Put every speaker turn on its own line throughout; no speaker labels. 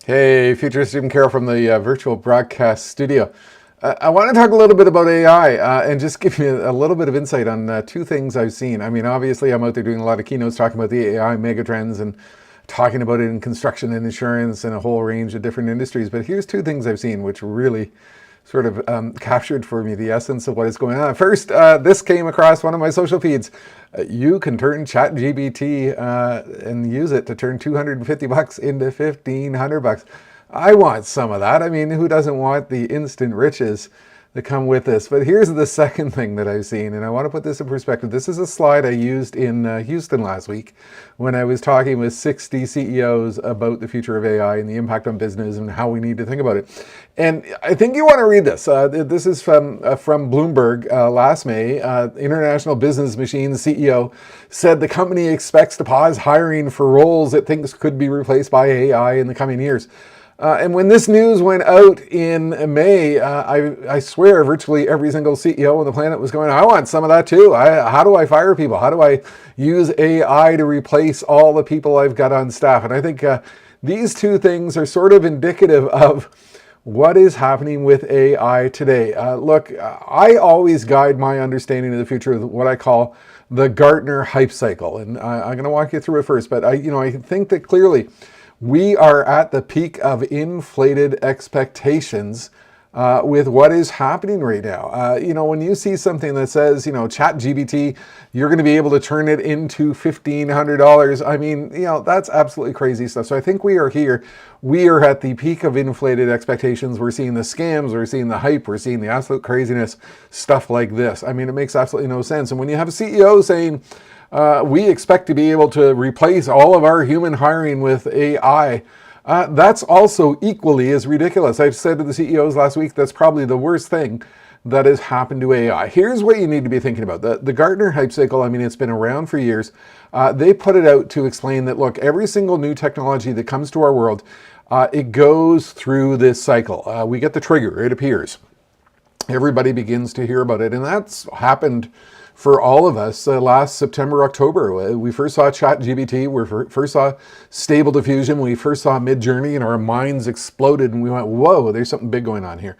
Hey, Futurist Jim Carroll from the virtual broadcast studio. I want to talk a little bit about AI and just give you a little bit of insight on two things I've seen. I mean, obviously, I'm out there doing a lot of keynotes talking about the AI megatrends and talking about it in construction and insurance and a whole range of different industries. But here's two things I've seen which really sort of captured for me the essence of what is going on. First, this came across one of my social feeds. You can turn ChatGPT and use it to turn $250 into $1,500. I want some of that. I mean, who doesn't want the instant riches that come with this? But here's the second thing that I've seen, and I want to put this in perspective. This is a slide I used in Houston last week when I was talking with 60 CEOs about the future of AI and the impact on business and how we need to think about it. And I think you want to read this. This is from Bloomberg last May. International Business Machine CEO said the company expects to pause hiring for roles it thinks could be replaced by AI in the coming years. And when this news went out in May, I swear virtually every single CEO on the planet was going, I want some of that too. How do I fire people? How do I use AI to replace all the people I've got on staff? And I think these two things are sort of indicative of what is happening with AI today. Look, I always guide my understanding of the future with what I call the Gartner hype cycle. And I'm going to walk you through it first. But I think that clearly we are at the peak of inflated expectations with what is happening right now. When you see something that says, ChatGPT, you're going to be able to turn it into $1,500. I mean, that's absolutely crazy stuff. So I think we are here. We are at the peak of inflated expectations. We're seeing the scams, we're seeing the hype, we're seeing the absolute craziness, stuff like this. I mean, it makes absolutely no sense. And when you have a CEO saying, we expect to be able to replace all of our human hiring with AI, that's also equally as ridiculous. I've said to the CEOs last week, that's probably the worst thing that has happened to AI. Here's what you need to be thinking about. The Gartner hype cycle, I mean, it's been around for years. They put it out to explain that, look, every single new technology that comes to our world, it goes through this cycle. We get the trigger, it appears. Everybody begins to hear about it, and that's happened for all of us last September, October. We first saw ChatGPT, we first saw Stable Diffusion, we first saw Midjourney, and our minds exploded and we went, whoa, there's something big going on here.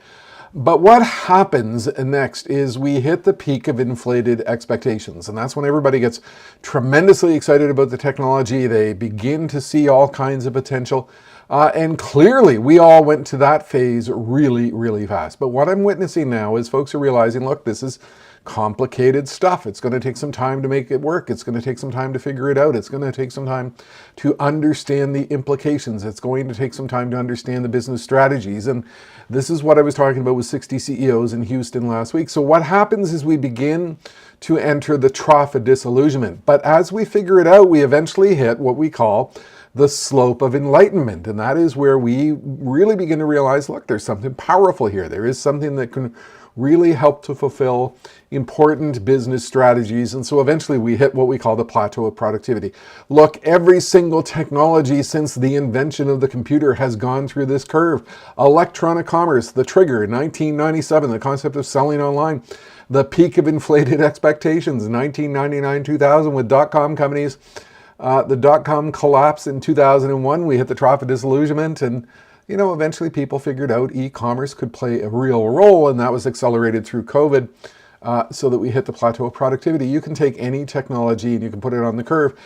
But what happens next is we hit the peak of inflated expectations, and that's when everybody gets tremendously excited about the technology. They begin to see all kinds of potential. And clearly, we all went to that phase really, really fast. But what I'm witnessing now is folks are realizing, look, this is complicated stuff. It's going to take some time to make it work. It's going to take some time to figure it out. It's going to take some time to understand the implications. It's going to take some time to understand the business strategies. And this is what I was talking about with 60 CEOs in Houston last week. So what happens is we begin to enter the trough of disillusionment. But as we figure it out, we eventually hit what we call the slope of enlightenment. And that is where we really begin to realize, look, there's something powerful here. There is something that can really help to fulfill important business strategies. And so eventually we hit what we call the plateau of productivity. Look, every single technology since the invention of the computer has gone through this curve. Electronic commerce, the trigger, 1997, the concept of selling online. The peak of inflated expectations, 1999, 2000 with dot-com companies. The dot-com collapse in 2001, we hit the trough of disillusionment, and eventually people figured out e-commerce could play a real role, and that was accelerated through COVID so that we hit the plateau of productivity. You can take any technology and you can put it on the curve.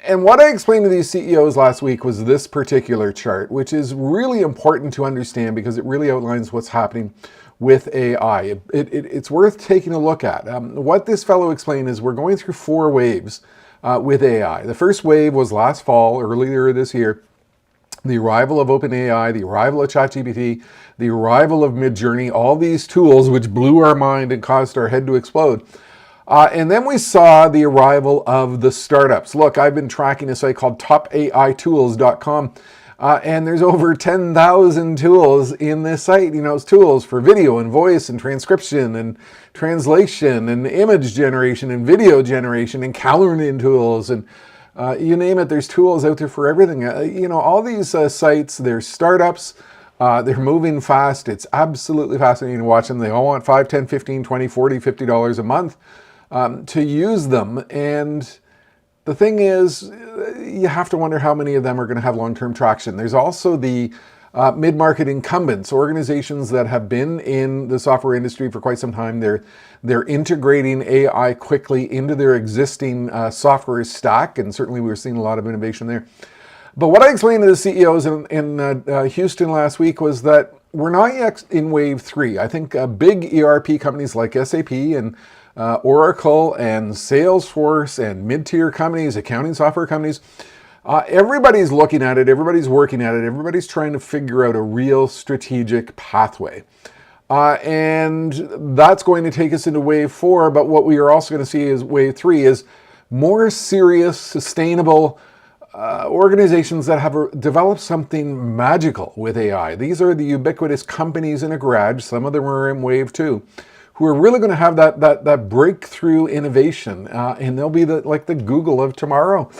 And what I explained to these CEOs last week was this particular chart, which is really important to understand because it really outlines what's happening with AI. It's worth taking a look at. What this fellow explained is we're going through 4 waves with AI. The first wave was last fall, earlier this year. The arrival of OpenAI, the arrival of ChatGPT, the arrival of Midjourney, all these tools which blew our mind and caused our head to explode. And then we saw the arrival of the startups. Look, I've been tracking a site called topaitools.com, and there's over 10,000 tools in this site. It's tools for video and voice and transcription and translation and image generation and video generation and calendaring tools and you name it, there's tools out there for everything. All these sites, they're startups, they're moving fast. It's absolutely fascinating to watch them. They all want $5, $10, $15, $20, $40, $50 a month to use them. And The thing is, you have to wonder how many of them are going to have long-term traction. There's also the mid-market incumbents, organizations that have been in the software industry for quite some time. They're integrating AI quickly into their existing software stack, and certainly we're seeing a lot of innovation there. But what I explained to the CEOs in Houston last week was that we're not yet in wave 3. I think big ERP companies like SAP and Oracle and Salesforce and mid-tier companies, accounting software companies, everybody's looking at it, everybody's working at it, everybody's trying to figure out a real strategic pathway. And that's going to take us into wave 4, but what we are also going to see is wave 3 is more serious, sustainable organizations that have developed something magical with AI. These are the ubiquitous companies in a garage, some of them are in wave 2, who are really going to have that breakthrough innovation, and they'll be like the Google of tomorrow.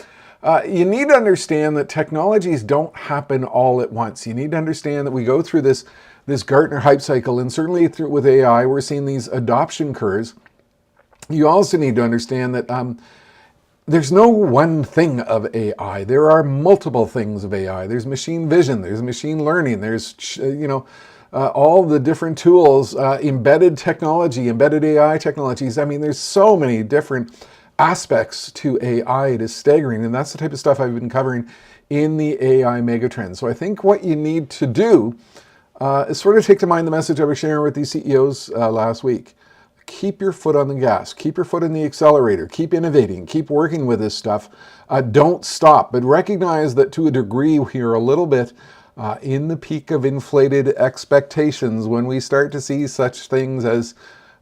You need to understand that technologies don't happen all at once. You need to understand that we go through this Gartner hype cycle, and certainly with AI, we're seeing these adoption curves. You also need to understand that there's no one thing of AI. There are multiple things of AI. There's machine vision, there's machine learning, there's all the different tools, embedded technology, embedded AI technologies. I mean, there's so many different aspects to AI. It is staggering, and that's the type of stuff I've been covering in the AI megatrend. So I think what you need to do is sort of take to mind the message I was sharing with these CEOs last week. Keep your foot on the gas, keep your foot in the accelerator, keep innovating, keep working with this stuff. Don't stop, but recognize that to a degree we are a little bit in the peak of inflated expectations when we start to see such things as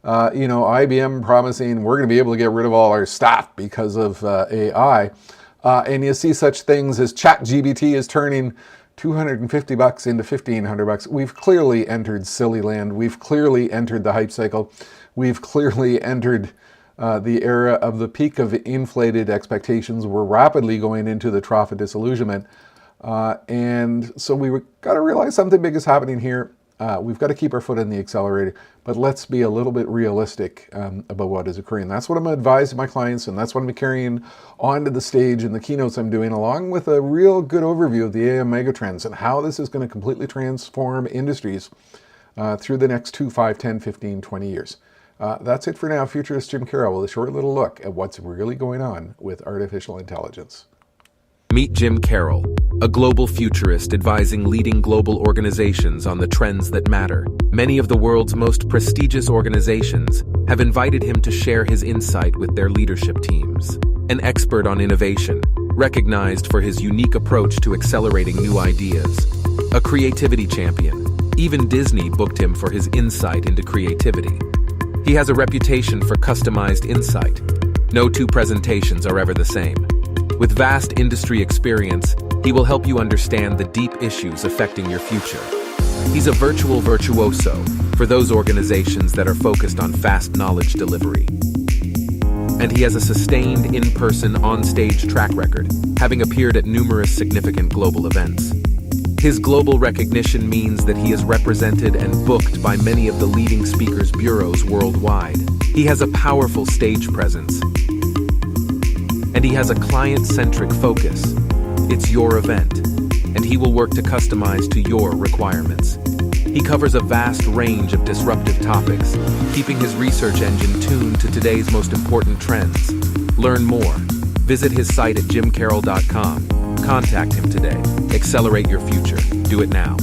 IBM promising we're going to be able to get rid of all our staff because of AI. And you see such things as ChatGPT is turning $250 into $1,500. We've clearly entered silly land. We've clearly entered the hype cycle. We've clearly entered the era of the peak of inflated expectations. We're rapidly going into the trough of disillusionment. And so we've got to realize something big is happening here. We've got to keep our foot in the accelerator, but let's be a little bit realistic about what is occurring. That's what I'm advising my clients, and that's what I'm carrying onto the stage in the keynotes I'm doing, along with a real good overview of the AI megatrends and how this is going to completely transform industries through the next 2, 5, 10, 15, 20 years. That's it for now. Futurist Jim Carroll with a short little look at what's really going on with artificial intelligence.
Meet Jim Carroll, a global futurist advising leading global organizations on the trends that matter. Many of the world's most prestigious organizations have invited him to share his insight with their leadership teams. An expert on innovation, recognized for his unique approach to accelerating new ideas. A creativity champion, even Disney booked him for his insight into creativity. He has a reputation for customized insight. No two presentations are ever the same. With vast industry experience, he will help you understand the deep issues affecting your future. He's a virtual virtuoso for those organizations that are focused on fast knowledge delivery. And he has a sustained in-person, on-stage track record, having appeared at numerous significant global events. His global recognition means that he is represented and booked by many of the leading speakers' bureaus worldwide. He has a powerful stage presence, and he has a client-centric focus. It's your event, and he will work to customize to your requirements. He covers a vast range of disruptive topics, keeping his research engine tuned to today's most important trends. Learn more. Visit his site at jimcarroll.com. Contact him today. Accelerate your future. Do it now.